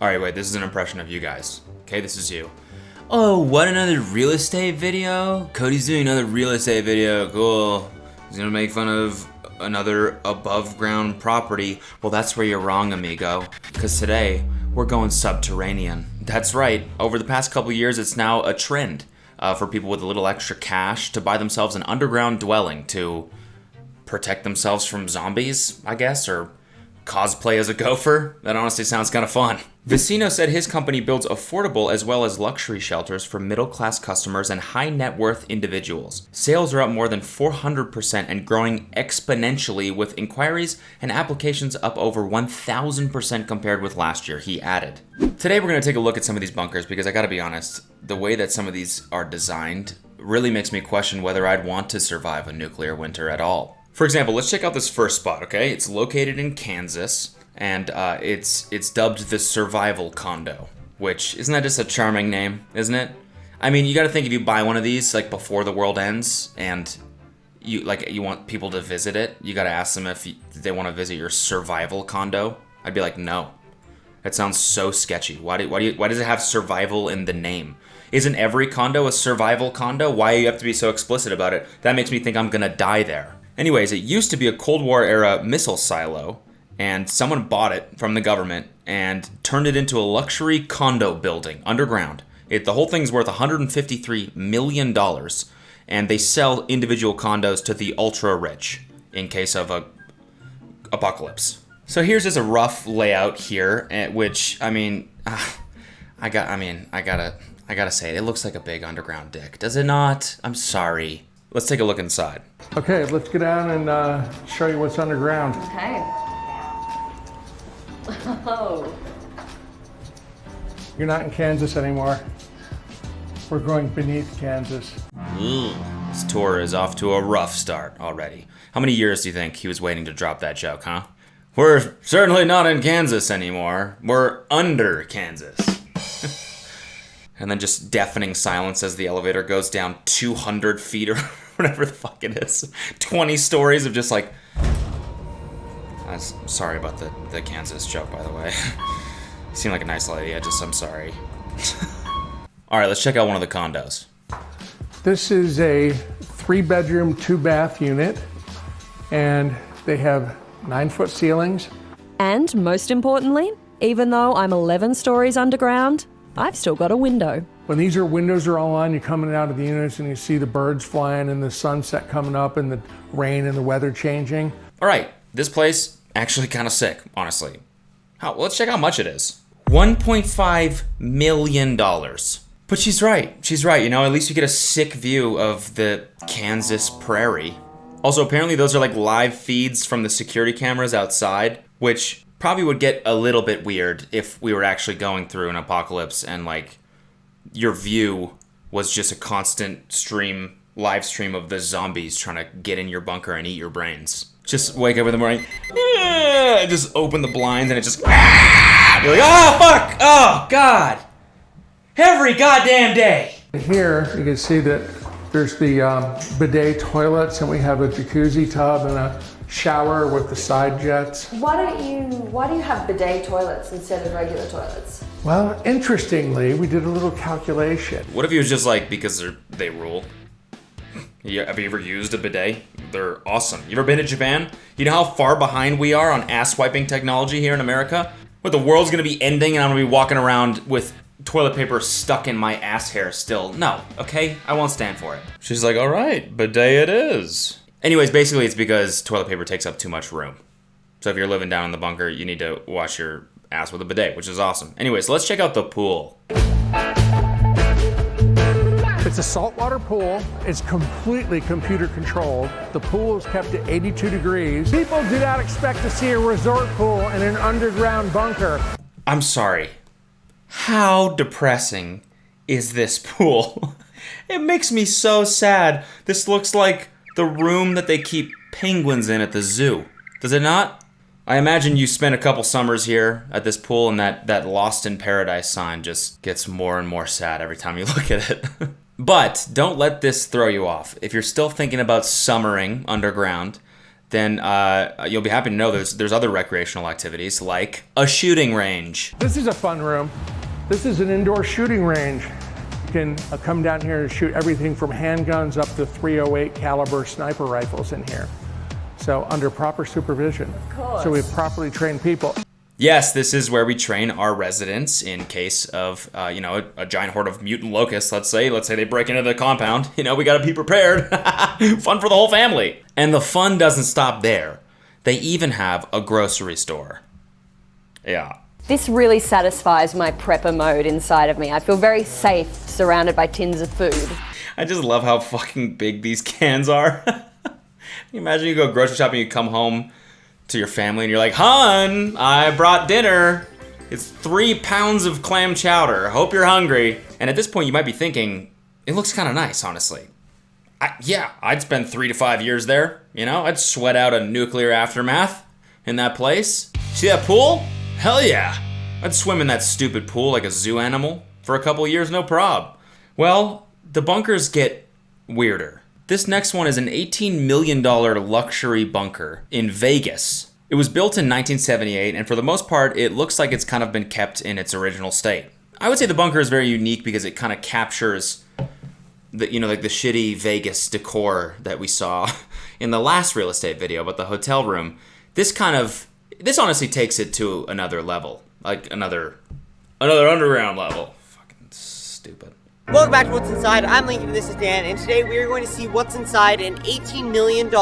Alright, wait, this is an impression of you guys. Okay, this is you. Oh, what, another real estate video? Cody's doing another real estate video, cool. He's gonna make fun of another above ground property. Well, that's where you're wrong, amigo. Because today, we're going subterranean. That's right, over the past couple years, it's now a trend for people with a little extra cash to buy themselves an underground dwelling to protect themselves from zombies, I guess, or cosplay as a gopher. That honestly sounds kind of fun. Vicino said his company builds affordable as well as luxury shelters for middle-class customers and high-net-worth individuals. Sales are up more than 400% and growing exponentially, with inquiries and applications up over 1,000% compared with last year, he added. Today we're going to take a look at some of these bunkers because I gotta be honest, the way that some of these are designed really makes me question whether I'd want to survive a nuclear winter at all. For example, let's check out this first spot, okay? It's located in Kansas, and it's dubbed the Survival Condo, which, isn't that just a charming name, isn't it? I mean, you gotta think if you buy one of these, like, before the world ends, and you want people to visit it, you gotta ask them if they want to visit your survival condo. I'd be like, no. That sounds so sketchy. Why does it have survival in the name? Isn't every condo a survival condo? Why do you have to be so explicit about it? That makes me think I'm gonna die there. Anyways, it used to be a Cold War era missile silo, and someone bought it from the government and turned it into a luxury condo building underground. The whole thing's worth $153 million, and they sell individual condos to the ultra rich in case of a apocalypse. So here's just a rough layout here, which, I mean, I gotta say it looks like a big underground dick, does it not? I'm sorry. Let's take a look inside. Okay, let's get down and show you what's underground. Okay. Oh. You're not in Kansas anymore. We're going beneath Kansas. This tour is off to a rough start already. How many years do you think he was waiting to drop that joke, huh? We're certainly not in Kansas anymore. We're under Kansas. And then just deafening silence as the elevator goes down 200 feet or whatever the fuck it is. 20 stories of just like... I'm sorry about the Kansas joke, by the way. You seem like a nice lady, I'm sorry. Alright, let's check out one of the condos. This is a 3-bedroom, 2-bath unit, and they have 9-foot ceilings. And most importantly, even though I'm 11 stories underground, I've still got a window. When these windows are all on, you're coming out of the units and you see the birds flying and the sunset coming up and the rain and the weather changing. All right, this place actually kind of sick, honestly. Let's check how much it is. $1.5 million. But she's right, you know, at least you get a sick view of the Kansas prairie. Also, apparently those are like live feeds from the security cameras outside, which probably would get a little bit weird if we were actually going through an apocalypse and like your view was just a constant live stream of the zombies trying to get in your bunker and eat your brains. Just wake up in the morning, just open the blinds and it just, you're like, oh fuck, oh god, every goddamn day. Here you can see that there's the bidet toilets, and we have a jacuzzi tub and a shower with the side jets. Why do you have bidet toilets instead of regular toilets? Well, interestingly, we did a little calculation. What if he was just like, because they rule? Yeah, have you ever used a bidet? They're awesome. You ever been to Japan? You know how far behind we are on ass wiping technology here in America? What, the world's gonna be ending and I'm gonna be walking around with toilet paper stuck in my ass hair still? No, okay? I won't stand for it. She's like, all right, bidet it is. Anyways, basically it's because toilet paper takes up too much room. So if you're living down in the bunker, you need to wash your ass with a bidet, which is awesome. Anyways, let's check out the pool. It's a saltwater pool. It's completely computer controlled. The pool is kept at 82 degrees. People do not expect to see a resort pool in an underground bunker. I'm sorry. How depressing is this pool? It makes me so sad. This looks like the room that they keep penguins in at the zoo. Does it not? I imagine you spent a couple summers here at this pool and that Lost in Paradise sign just gets more and more sad every time you look at it. But don't let this throw you off. If you're still thinking about summering underground, then you'll be happy to know there's other recreational activities like a shooting range. This is a fun room. This is an indoor shooting range. You can come down here and shoot everything from handguns up to .308 caliber sniper rifles in here. So under proper supervision. Of course. So we have properly trained people. Yes, this is where we train our residents in case of, a giant horde of mutant locusts, let's say they break into the compound. We gotta be prepared. Fun for the whole family. And the fun doesn't stop there. They even have a grocery store. Yeah. This really satisfies my prepper mode inside of me. I feel very safe surrounded by tins of food. I just love how fucking big these cans are. Can you imagine you go grocery shopping, you come home to your family and you're like, "Hon, I brought dinner. It's 3 pounds of clam chowder. Hope you're hungry." And at this point you might be thinking, it looks kind of nice, honestly. I'd spend 3 to 5 years there. I'd sweat out a nuclear aftermath in that place. See that pool? Hell yeah. I'd swim in that stupid pool like a zoo animal for a couple years, no prob. Well, the bunkers get weirder. This next one is an $18 million luxury bunker in Vegas. It was built in 1978, and for the most part, it looks like it's kind of been kept in its original state. I would say the bunker is very unique because it kind of captures the shitty Vegas decor that we saw in the last real estate video about the hotel room. This honestly takes it to another level, like another underground level. Fucking stupid. Welcome back to What's Inside. I'm Lincoln and this is Dan, and today we are going to see what's inside an $18 million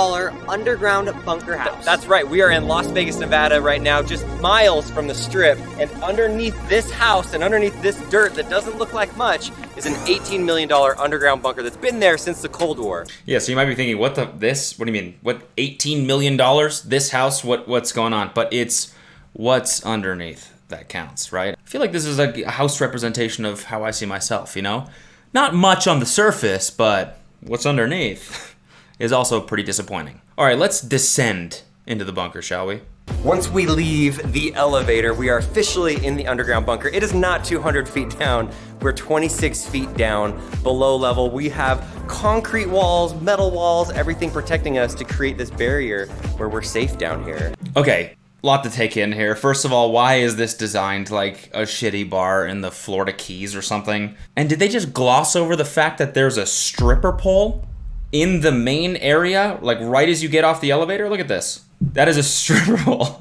underground bunker house. That's right, we are in Las Vegas, Nevada right now, just miles from the Strip, and underneath this house and underneath this dirt that doesn't look like much is an $18 million underground bunker that's been there since the Cold War. Yeah, so you might be thinking, what do you mean? What, $18 million? This house, what's going on? But it's what's underneath that counts, right? I feel like this is a house representation of how I see myself, Not much on the surface, but what's underneath is also pretty disappointing. All right, let's descend into the bunker, shall we? Once we leave the elevator, we are officially in the underground bunker. It is not 200 feet down. We're 26 feet down below level. We have concrete walls, metal walls, everything protecting us to create this barrier where we're safe down here. Okay. Lot to take in here. First of all, why is this designed like a shitty bar in the Florida Keys or something? And did they just gloss over the fact that there's a stripper pole in the main area, like right as you get off the elevator? Look at this. That is a stripper pole.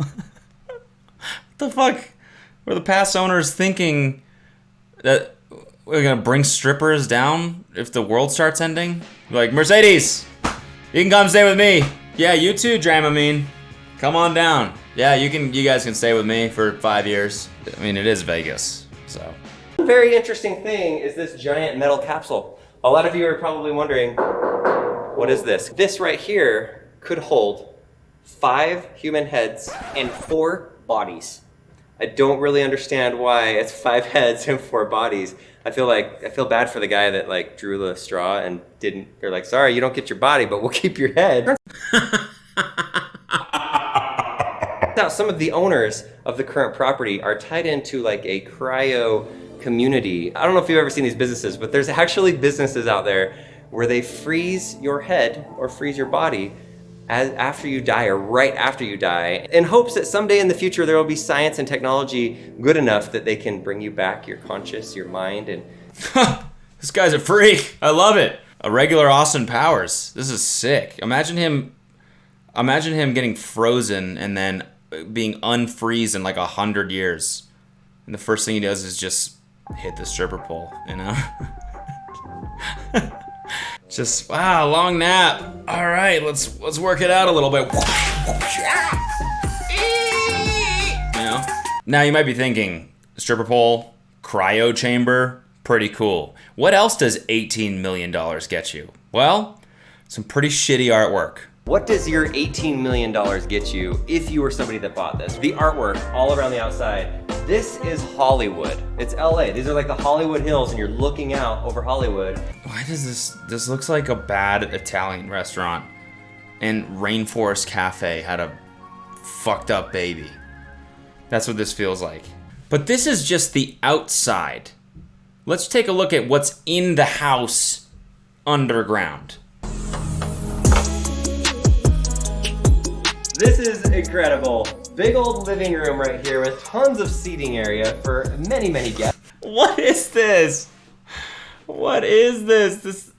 What the fuck? Were the past owners thinking that we're gonna bring strippers down if the world starts ending? Like, Mercedes, you can come stay with me. Yeah, you too, Dramamine. Come on down. Yeah, you guys can stay with me for 5 years. I mean, it is Vegas, so. One very interesting thing is this giant metal capsule. A lot of you are probably wondering, what is this? This right here could hold 5 human heads and 4 bodies. I don't really understand why it's 5 heads and 4 bodies. I feel bad for the guy that drew the straw and they're like, sorry, you don't get your body, but we'll keep your head. Now, some of the owners of the current property are tied into a cryo community. I don't know if you've ever seen these businesses, but there's actually businesses out there where they freeze your head or freeze your body after you die or right after you die in hopes that someday in the future there will be science and technology good enough that they can bring you back your conscious, your mind, and... This guy's a freak. I love it. A regular Austin Powers. This is sick. Imagine him getting frozen and then being unfreeze in 100 years. And the first thing he does is just hit the stripper pole, Just, wow, long nap. All right, let's work it out a little bit. Now you might be thinking, stripper pole, cryo chamber, pretty cool. What else does $18 million get you? Well, some pretty shitty artwork. What does your $18 million get you if you were somebody that bought this? The artwork all around the outside. This is Hollywood. It's LA. These are the Hollywood Hills and you're looking out over Hollywood. Why does this looks like a bad Italian restaurant and Rainforest Cafe had a fucked up baby. That's what this feels like. But this is just the outside. Let's take a look at what's in the house This is incredible. Big old living room right here with tons of seating area for many, many guests. What is this? What is this?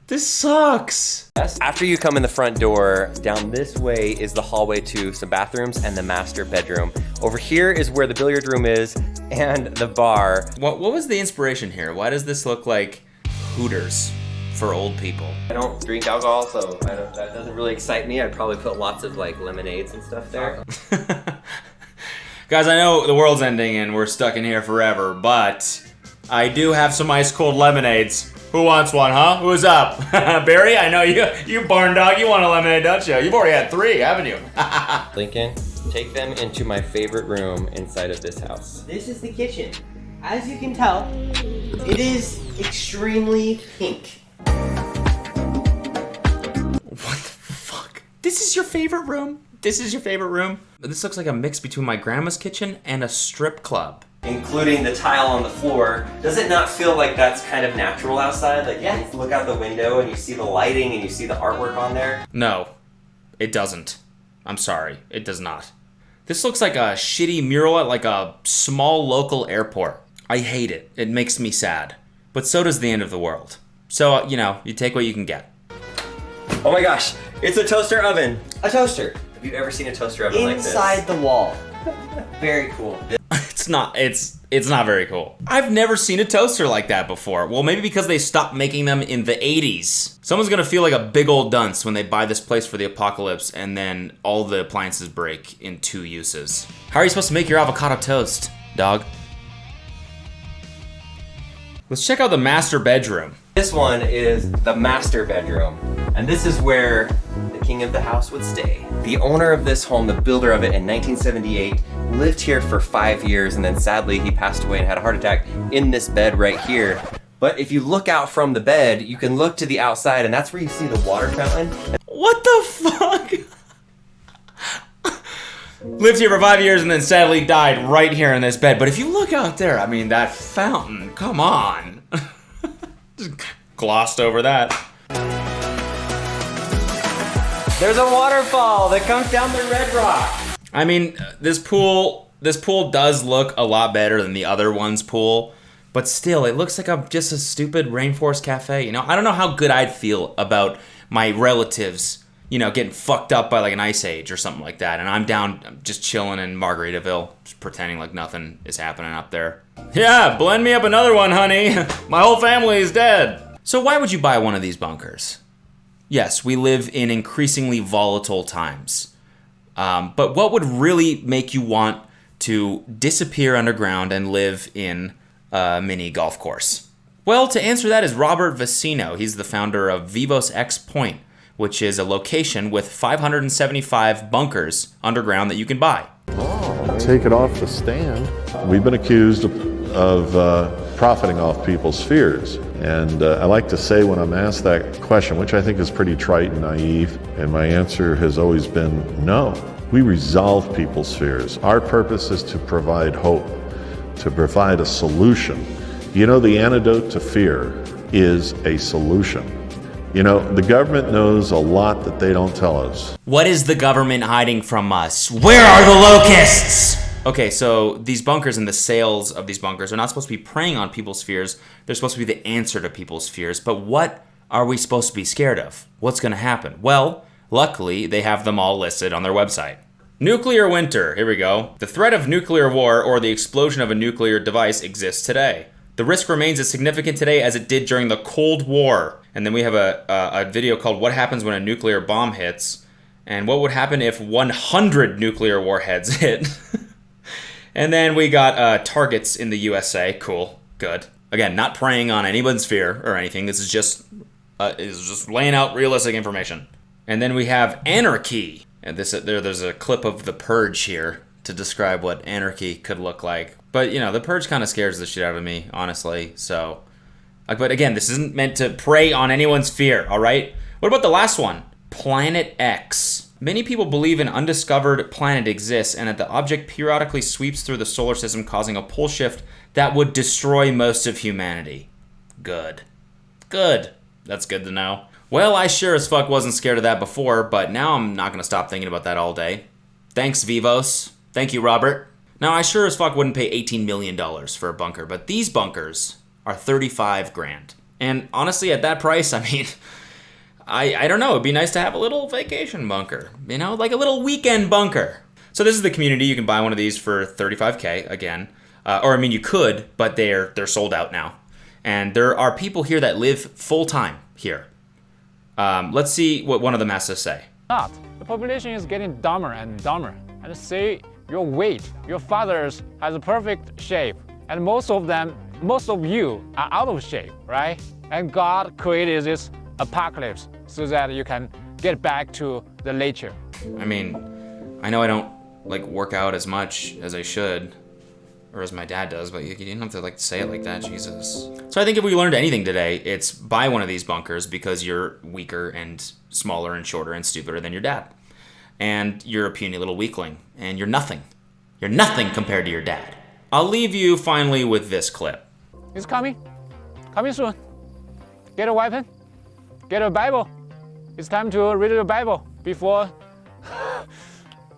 This sucks. After you come in the front door, down this way is the hallway to some bathrooms and the master bedroom. Over here is where the billiard room is and the bar. What was the inspiration here? Why does this look like Hooters for old people? I don't drink alcohol, so that doesn't really excite me. I'd probably put lots of like lemonades and stuff there. Guys, I know the world's ending and we're stuck in here forever, but I do have some ice cold lemonades. Who wants one, huh? Who's up? Barry, I know you barn dog, you want a lemonade, don't you? You've already had 3, haven't you? Lincoln, take them into my favorite room inside of this house. This is the kitchen. As you can tell, it is extremely pink. What the fuck? This is your favorite room? This is your favorite room? This looks like a mix between my grandma's kitchen and a strip club. Including the tile on the floor. Does it not feel like that's kind of natural outside? Like, yeah, you look out the window and you see the lighting and you see the artwork on there. No, it doesn't. I'm sorry, it does not. This looks like a shitty mural at like a small local airport. I hate it. It makes me sad. But so does the end of the world. So, you know, you take what you can get. Oh my gosh, it's a toaster oven. A toaster. Have you ever seen a toaster oven like this? Inside the wall. Very cool. It's not very cool. I've never seen a toaster like that before. Well, maybe because they stopped making them in the 80s. Someone's gonna feel like a big old dunce when they buy this place for the apocalypse and then all the appliances break in 2 uses. How are you supposed to make your avocado toast, dog? Let's check out the master bedroom. This one is the master bedroom, and this is where the king of the house would stay. The owner of this home, the builder of it in 1978, lived here for 5 years, and then sadly he passed away and had a heart attack in this bed right here. But if you look out from the bed, you can look to the outside, and that's where you see the water fountain. What the fuck? Lived here for 5 years and then sadly died right here in this bed. But if you look out there, I mean, that fountain, come on. Just glossed over that. There's a waterfall that comes down the red rock. I mean, this pool does look a lot better than the other one's pool, but still, it looks like just a stupid rainforest cafe. You know, I don't know how good I'd feel about my relatives, you know, getting fucked up by like an ice age or something like that, and I'm down just chilling in Margaritaville, just pretending like nothing is happening up there. Yeah, blend me up another one, honey. My whole family is dead. So why would you buy one of these bunkers? Yes, we live in increasingly volatile times. But what would really make you want to disappear underground and live in a mini golf course? Well, to answer that is Robert Vecino. He's the founder of Vivos X Point, which is a location with 575 bunkers underground that you can buy. Take it off the stand. We've been accused of profiting off people's fears. And I like to say when I'm asked that question, which I think is pretty trite and naive, and my answer has always been no. We resolve people's fears. Our purpose is to provide hope, to provide a solution. You know, the antidote to fear is a solution. You know, the government knows a lot that they don't tell us. What is the government hiding from us? Where are the locusts? Okay, so these bunkers and the sales of these bunkers are not supposed to be preying on people's fears. They're supposed to be the answer to people's fears. But what are we supposed to be scared of? What's going to happen? Well, luckily, they have them all listed on their website. Nuclear winter. Here we go. The threat of nuclear war or the explosion of a nuclear device exists today. The risk remains as significant today as it did during the Cold War. And then we have a video called What Happens When a Nuclear Bomb Hits? And what would happen if 100 nuclear warheads hit? And then we got targets in the USA. Cool. Good. Again, not preying on anyone's fear or anything. This is just laying out realistic information. And then we have anarchy. And there's a clip of The Purge here to describe what anarchy could look like. But, you know, The Purge kind of scares the shit out of me, honestly. So, but again, this isn't meant to prey on anyone's fear, all right? What about the last one? Planet X. Many people believe an undiscovered planet exists and that the object periodically sweeps through the solar system, causing a pole shift that would destroy most of humanity. Good. Good. That's good to know. Well, I sure as fuck wasn't scared of that before, but now I'm not going to stop thinking about that all day. Thanks, Vivos. Thank you, Robert. Now, I sure as fuck wouldn't pay $18 million for a bunker, but these bunkers are 35 grand. And honestly, at that price, I mean, I don't know, it'd be nice to have a little vacation bunker, you know, like a little weekend bunker. So this is the community. You can buy one of these for $35K again. Or I mean, you could, but they're sold out now. And there are people here that live full time here. Let's see what one of them has to say. Not. The population is getting dumber and dumber. And see your weight. Your fathers has a perfect shape. And most of you are out of shape, right? And God created this apocalypse so that you can get back to the nature. I mean, I know I don't like work out as much as I should, or as my dad does, but you didn't have to like say it like that, Jesus. So I think if we learned anything today, it's buy one of these bunkers because you're weaker and smaller and shorter and stupider than your dad. And you're a puny little weakling, and you're nothing. You're nothing compared to your dad. I'll leave you finally with this clip. It's coming soon. Get a weapon, get a Bible. It's time to read the Bible before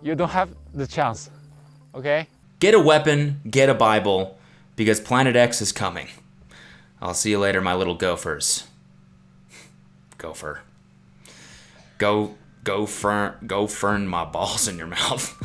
you don't have the chance, okay? Get a weapon, get a Bible, because Planet X is coming. I'll see you later, my little gophers. Gopher. Go fern my balls in your mouth.